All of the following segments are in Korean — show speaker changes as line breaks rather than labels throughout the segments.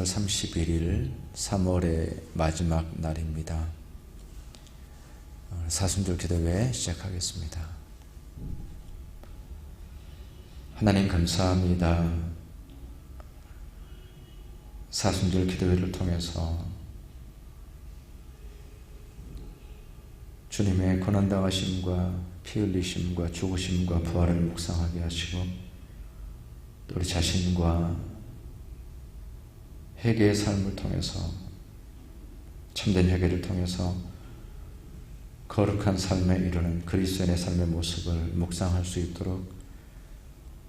31일 3월의 마지막 날입니다. 사순절 기도회 시작하겠습니다. 하나님 감사합니다. 사순절 기도회를 통해서 주님의 고난당하심과 피 흘리심과 죽으심과 부활을 묵상하게 하시고 또 우리 자신과 회개의 삶을 통해서 참된 회개를 통해서 거룩한 삶에 이르는 그리스도인의 삶의 모습을 묵상할 수 있도록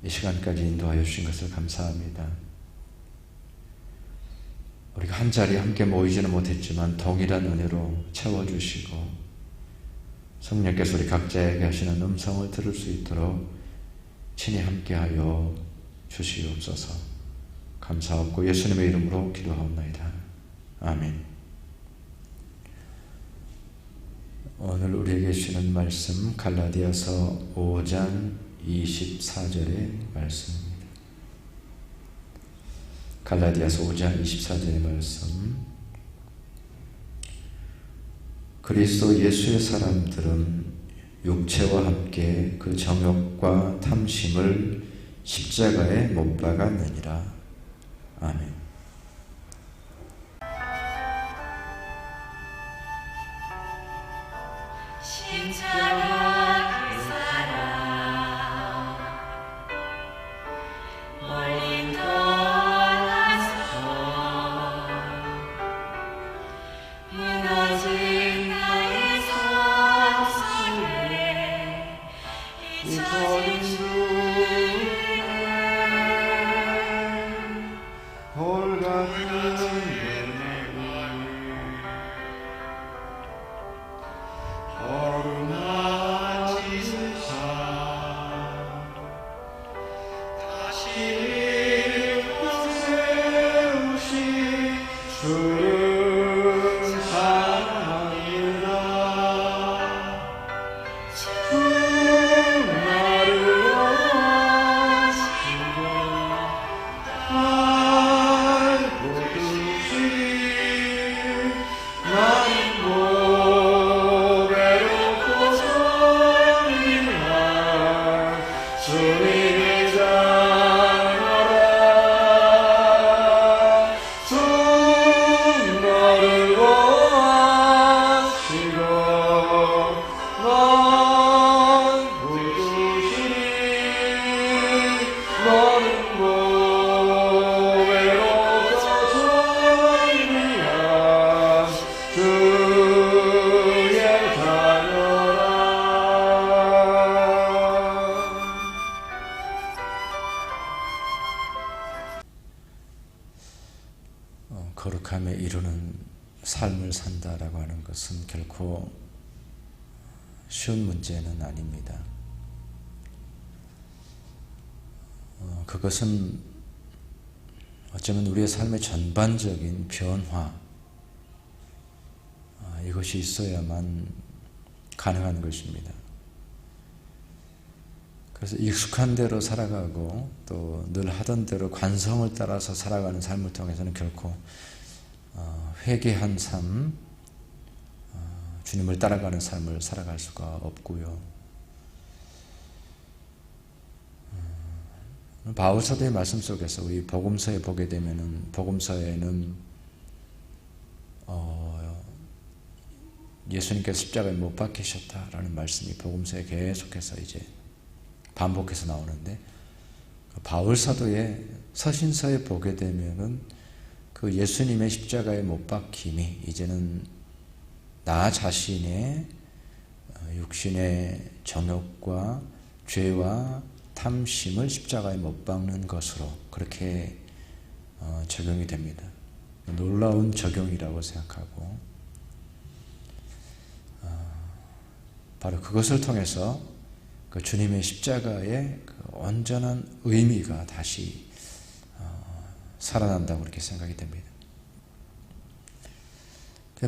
이 시간까지 인도하여 주신 것을 감사합니다. 우리가 한 자리에 함께 모이지는 못했지만 동일한 은혜로 채워주시고 성령께서 우리 각자에게 하시는 음성을 들을 수 있도록 친히 함께하여 주시옵소서. 감사하고 예수님의 이름으로 기도하옵나이다. 아멘. 오늘 우리에게 주시는 말씀 갈라디아서 5장 24절의 말씀입니다. 갈라디아서 5장 24절의 말씀. 그리스도 예수의 사람들은 육체와 함께 그 정욕과 탐심을 십자가에 못 박았느니라. 아멘.
십자가 그 사랑 멀리 떠나서 무너진 나의 상심에 잊혀진 주의
거룩함에 이르는 삶을 산다라고 하는 것은 결코 쉬운 문제는 아닙니다. 그것은 어쩌면 우리의 삶의 전반적인 변화, 이것이 있어야만 가능한 것입니다. 그래서 익숙한 대로 살아가고 또 늘 하던 대로 관성을 따라서 살아가는 삶을 통해서는 결코 회개한 삶, 주님을 따라가는 삶을 살아갈 수가 없고요. 바울 사도의 말씀 속에서 우리 복음서에 보게 되면은 복음서에는 예수님께서 십자가에 못 박히셨다라는 말씀이 복음서에 계속해서 이제 반복해서 나오는데 바울 사도의 서신서에 보게 되면은 그 예수님의 십자가에 못 박힘이 이제는 나 자신의 육신의 정욕과 죄와 탐심을 십자가에 못 박는 것으로 그렇게 적용이 됩니다. 놀라운 적용이라고 생각하고 바로 그것을 통해서 그 주님의 십자가의 그 온전한 의미가 다시 살아난다고 그렇게 생각이 됩니다.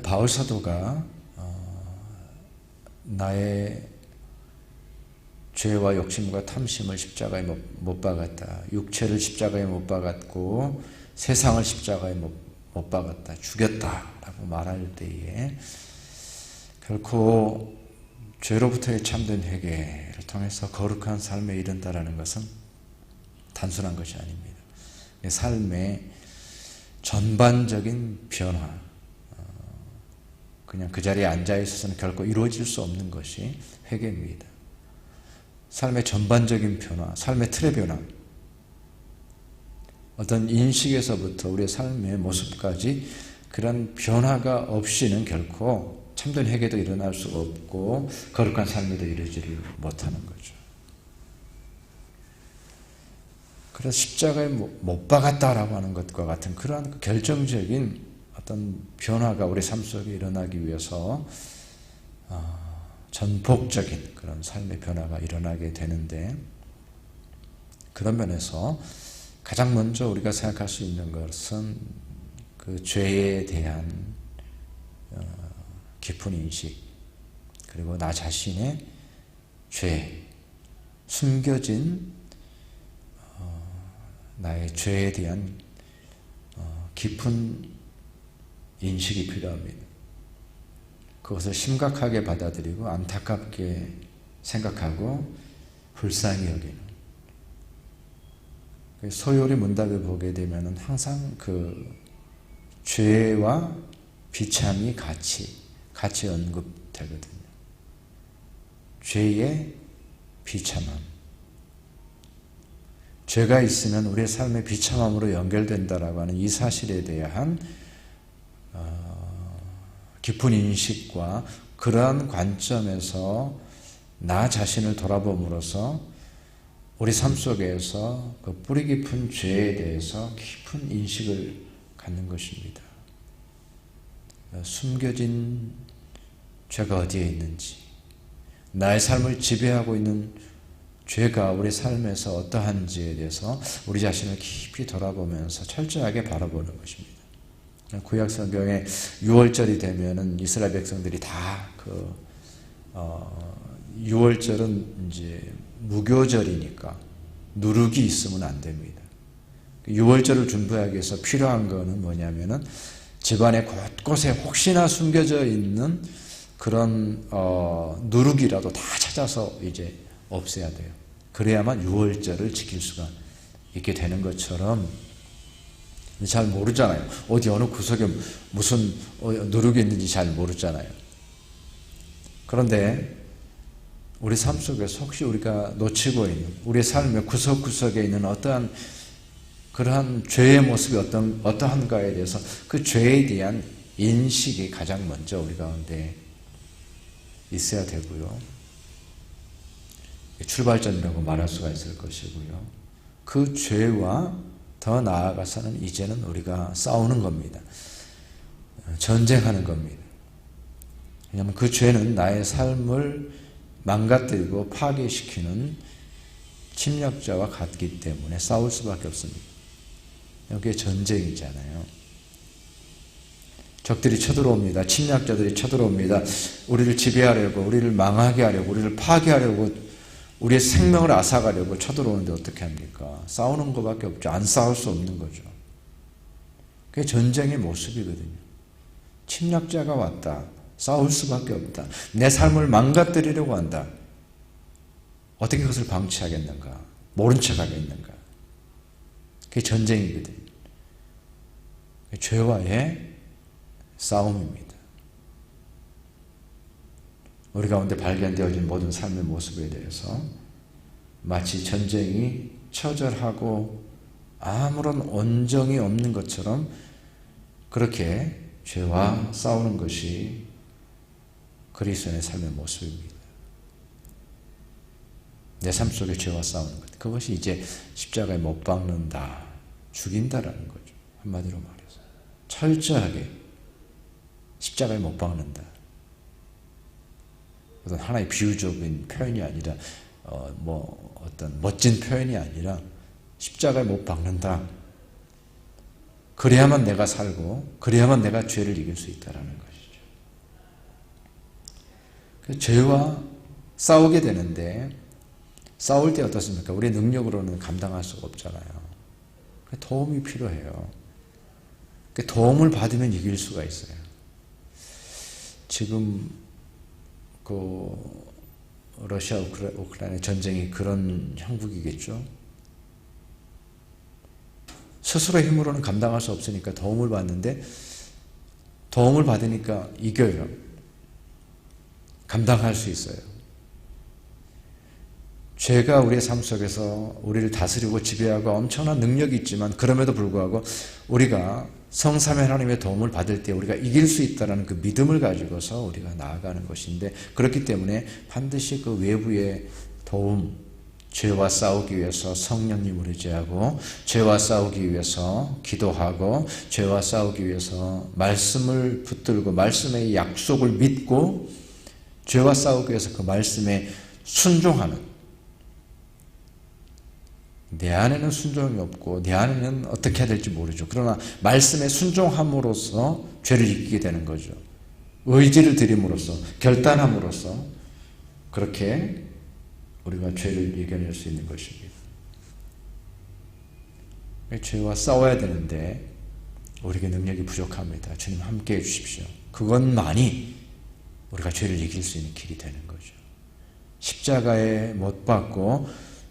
바울 사도가 나의 죄와 욕심과 탐심을 십자가에 못 박았다. 육체를 십자가에 못 박았고 세상을 십자가에 못 박았다, 죽였다라고 말할 때에 결코 죄로부터의 참된 회개를 통해서 거룩한 삶에 이른다라는 것은 단순한 것이 아닙니다. 삶의 전반적인 변화, 그냥 그 자리에 앉아 있어서는 결코 이루어질 수 없는 것이 회개입니다. 삶의 전반적인 변화, 삶의 틀의 변화, 어떤 인식에서부터 우리의 삶의 모습까지 그런 변화가 없이는 결코 참된 회개도 일어날 수 없고 거룩한 삶에도 이르지를 못하는 거죠. 그래서 십자가에 못 박았다라고 하는 것과 같은 그러한 결정적인 어떤 변화가 우리 삶 속에 일어나기 위해서 전폭적인 그런 삶의 변화가 일어나게 되는데, 그런 면에서 가장 먼저 우리가 생각할 수 있는 것은 그 죄에 대한 깊은 인식, 그리고 나 자신의 죄, 숨겨진 나의 죄에 대한 깊은 인식이 필요합니다. 그것을 심각하게 받아들이고 안타깝게 생각하고 불쌍히 여기는, 소요리 문답을 보게 되면 항상 그 죄와 비참이 같이 언급되거든요. 죄의 비참함, 죄가 있으면 우리의 삶의 비참함으로 연결된다라고 하는 이 사실에 대한 깊은 인식과 그러한 관점에서 나 자신을 돌아봄으로써 우리 삶 속에서 그 뿌리 깊은 죄에 대해서 깊은 인식을 갖는 것입니다. 숨겨진 죄가 어디에 있는지, 나의 삶을 지배하고 있는 죄가 우리 삶에서 어떠한지에 대해서 우리 자신을 깊이 돌아보면서 철저하게 바라보는 것입니다. 구약 성경에 6월절이 되면은 이스라엘 백성들이 다 6월절은 이제 무교절이니까 누룩이 있으면 안 됩니다. 6월절을 준비하기 위해서 필요한 거는 뭐냐면은 집안의 곳곳에 혹시나 숨겨져 있는 그런 누룩이라도 다 찾아서 이제 없애야 돼요. 그래야만 6월절을 지킬 수가 있게 되는 것처럼, 잘 모르잖아요. 어디 어느 구석에 무슨 누룩이 있는지 잘 모르잖아요. 그런데 우리 삶 속에서 혹시 우리가 놓치고 있는 우리의 삶의 구석구석에 있는 어떠한 그러한 죄의 모습이 어떠한가에 대해서 그 죄에 대한 인식이 가장 먼저 우리 가운데 있어야 되고요. 출발점이라고 말할 수가 있을 것이고요. 그 죄와 더 나아가서는 이제는 우리가 싸우는 겁니다. 전쟁하는 겁니다. 왜냐하면 그 죄는 나의 삶을 망가뜨리고 파괴시키는 침략자와 같기 때문에 싸울 수밖에 없습니다. 여기에 전쟁이잖아요. 적들이 쳐들어옵니다. 침략자들이 쳐들어옵니다. 우리를 지배하려고, 우리를 망하게 하려고, 우리를 파괴하려고, 우리의 생명을 앗아가려고 쳐들어오는데 어떻게 합니까? 싸우는 것밖에 없죠. 안 싸울 수 없는 거죠. 그게 전쟁의 모습이거든요. 침략자가 왔다. 싸울 수밖에 없다. 내 삶을 망가뜨리려고 한다. 어떻게 그것을 방치하겠는가? 모른 척 하겠는가? 그게 전쟁이거든요. 죄와의 싸움입니다. 우리 가운데 발견되어진 모든 삶의 모습에 대해서 마치 전쟁이 처절하고 아무런 온정이 없는 것처럼 그렇게 죄와 싸우는 것이 그리스도인의 삶의 모습입니다. 내 삶 속에 죄와 싸우는 것, 그것이 이제 십자가에 못 박는다, 죽인다라는 거죠. 한마디로 말해서 철저하게 십자가에 못 박는다. 어떤 하나의 비유적인 표현이 아니라 어떤 멋진 표현이 아니라 십자가에 못 박는다. 그래야만 내가 살고 그래야만 내가 죄를 이길 수 있다라는 것이죠. 그 죄와 싸우게 되는데, 싸울 때 어떻습니까? 우리의 능력으로는 감당할 수가 없잖아요. 도움이 필요해요. 도움을 받으면 이길 수가 있어요. 지금 러시아 우크라이나 전쟁이 그런 형국이겠죠. 스스로 힘으로는 감당할 수 없으니까 도움을 받는데 도움을 받으니까 이겨요. 감당할 수 있어요. 죄가 우리의 삶 속에서 우리를 다스리고 지배하고 엄청난 능력이 있지만 그럼에도 불구하고 우리가 성삼위 하나님의 도움을 받을 때 우리가 이길 수 있다는 그 믿음을 가지고서 우리가 나아가는 것인데, 그렇기 때문에 반드시 그 외부의 도움, 죄와 싸우기 위해서 성령님을 의지하고, 죄와 싸우기 위해서 기도하고, 죄와 싸우기 위해서 말씀을 붙들고 말씀의 약속을 믿고, 죄와 싸우기 위해서 그 말씀에 순종하는, 내 안에는 순종이 없고 내 안에는 어떻게 해야 될지 모르죠. 그러나 말씀에 순종함으로써 죄를 이기게 되는 거죠. 의지를 드림으로써, 결단함으로써 그렇게 우리가 죄를 이겨낼 수 있는 것입니다. 죄와 싸워야 되는데 우리에게 능력이 부족합니다. 주님 함께 해 주십시오. 그것만이 우리가 죄를 이길 수 있는 길이 되는 거죠. 십자가에 못 박고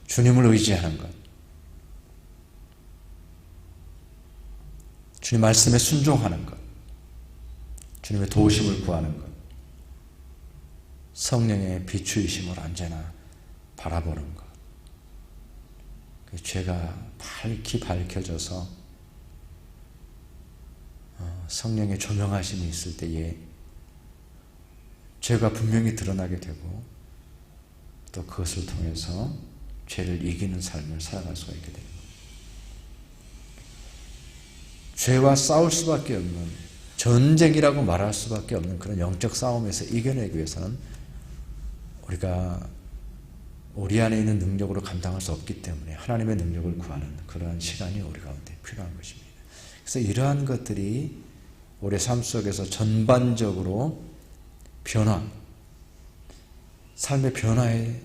주님을 의지하는 것, 주님 말씀에 순종하는 것, 주님의 도우심을 구하는 것, 성령의 비추이심을 언제나 바라보는 것, 죄가 밝히 밝혀져서 성령의 조명하심이 있을 때에 죄가 분명히 드러나게 되고 또 그것을 통해서 죄를 이기는 삶을 살아갈 수가 있게 됩니다. 죄와 싸울 수밖에 없는, 전쟁이라고 말할 수밖에 없는 그런 영적 싸움에서 이겨내기 위해서는 우리가 우리 안에 있는 능력으로 감당할 수 없기 때문에 하나님의 능력을 구하는 그러한 시간이 우리 가운데 필요한 것입니다. 그래서 이러한 것들이 우리 삶 속에서 전반적으로 변화, 삶의 변화의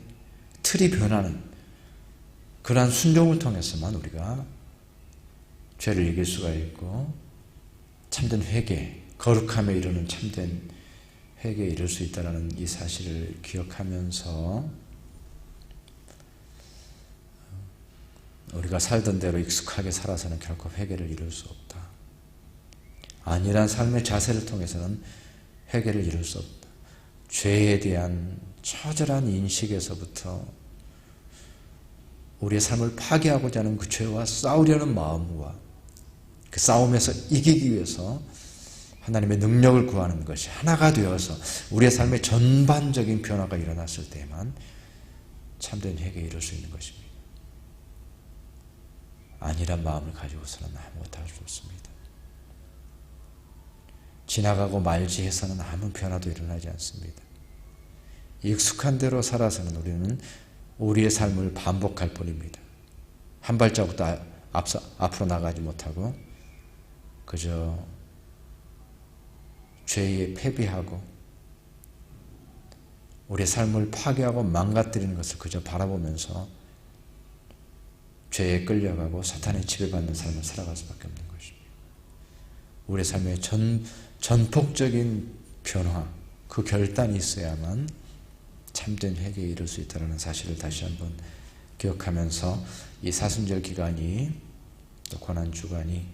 틀이 변하는 그러한 순종을 통해서만 우리가 죄를 이길 수가 있고 참된 회개, 거룩함에 이르는 참된 회개에 이를 수 있다는 이 사실을 기억하면서 우리가 살던 대로 익숙하게 살아서는 결코 회개를 이룰 수 없다. 안일한 삶의 자세를 통해서는 회개를 이룰 수 없다. 죄에 대한 처절한 인식에서부터 우리의 삶을 파괴하고자 하는 그 죄와 싸우려는 마음과 그 싸움에서 이기기 위해서 하나님의 능력을 구하는 것이 하나가 되어서 우리의 삶의 전반적인 변화가 일어났을 때만 참된 회개에 이룰 수 있는 것입니다. 안일한 마음을 가지고서는 아무것도 할 수 없습니다. 지나가고 말지 해서는 아무 변화도 일어나지 않습니다. 익숙한 대로 살아서는 우리는 우리의 삶을 반복할 뿐입니다. 한 발자국도 앞으로 나가지 못하고 그저 죄에 패배하고 우리의 삶을 파괴하고 망가뜨리는 것을 그저 바라보면서 죄에 끌려가고 사탄에 지배받는 삶을 살아갈 수밖에 없는 것입니다. 우리의 삶의 전폭적인 변화, 그 결단이 있어야만 참된 회개에 이를 수 있다는 사실을 다시 한번 기억하면서 이 사순절 기간이 또 고난주간이